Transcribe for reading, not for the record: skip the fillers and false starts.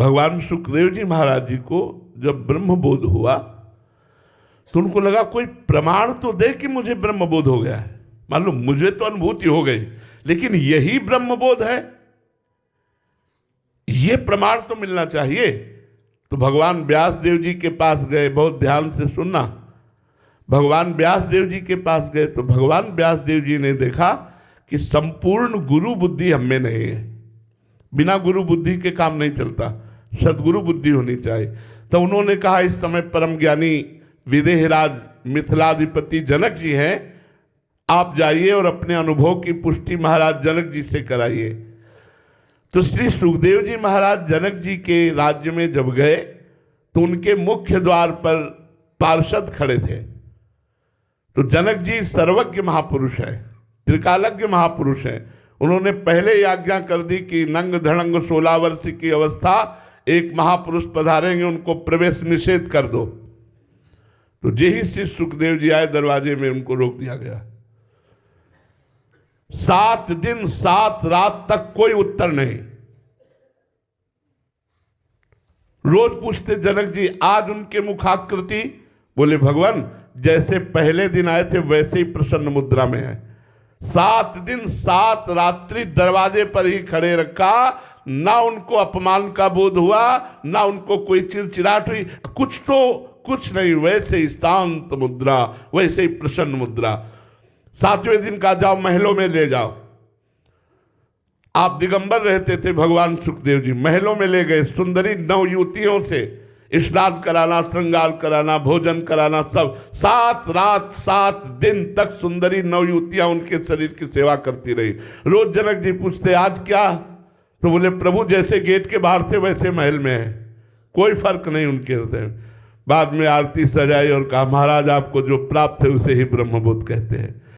भगवान सुखदेव जी महाराज जी को जब ब्रह्मबोध हुआ तो उनको लगा कोई प्रमाण तो दे कि मुझे ब्रह्मबोध हो गया है। मान लो मुझे तो अनुभूति हो गई, लेकिन यही ब्रह्मबोध है, ये प्रमाण तो मिलना चाहिए। तो भगवान व्यास देव जी के पास गए, बहुत ध्यान से सुनना। भगवान व्यास देव जी के पास गए तो भगवान व्यास देव जी ने देखा कि संपूर्ण गुरु बुद्धि हम में नहीं है। बिना गुरु बुद्धि के काम नहीं चलता, सदगुरु बुद्धि होनी चाहिए। तो उन्होंने कहा इस समय परम ज्ञानी विदेहराज मिथिलाधिपति जनक जी हैं, आप जाइए और अपने अनुभव की पुष्टि महाराज जनक जी से कराइए। तो श्री सुखदेव जी महाराज जनक जी के राज्य में जब गए तो उनके मुख्य द्वार पर पार्षद खड़े थे। तो जनक जी सर्वज्ञ महापुरुष है, त्रिकालज्ञ महापुरुष है। उन्होंने पहले ही आज्ञा कर दी कि नंग धड़ंग 16 वर्ष की अवस्था एक महापुरुष पधारेंगे, उनको प्रवेश निषेध कर दो। तो यही श्री सुखदेव जी आए, दरवाजे में उनको रोक दिया गया। 7 दिन 7 रात तक कोई उत्तर नहीं। रोज पूछते जनक जी आज उनके मुखाकृति, बोले भगवान जैसे पहले दिन आए थे वैसे ही प्रसन्न मुद्रा में है। 7 दिन 7 रात्रि दरवाजे पर ही खड़े रखा, ना उनको अपमान का बोध हुआ, ना उनको कोई चिड़चिड़ाहट हुई, कुछ नहीं, वैसे ही शांत मुद्रा, वैसे ही प्रसन्न मुद्रा। 7वें दिन का जाओ महलों में ले जाओ। आप दिगंबर रहते थे भगवान सुखदेव जी, महलों में ले गए, सुंदरी नवयुवतियों से स्नान कराना, श्रृंगार कराना, भोजन कराना, सब। 7 रात 7 दिन तक सुंदरी नवयुवतियां उनके शरीर की सेवा करती रही। रोज जनक जी पूछते आज क्या, तो बोले प्रभु जैसे गेट के बाहर थे वैसे महल में है, कोई फर्क नहीं उनके हृदय। बाद में आरती सजाई और कहा महाराज आपको जो प्राप्त है उसे ही ब्रह्मबोध कहते हैं।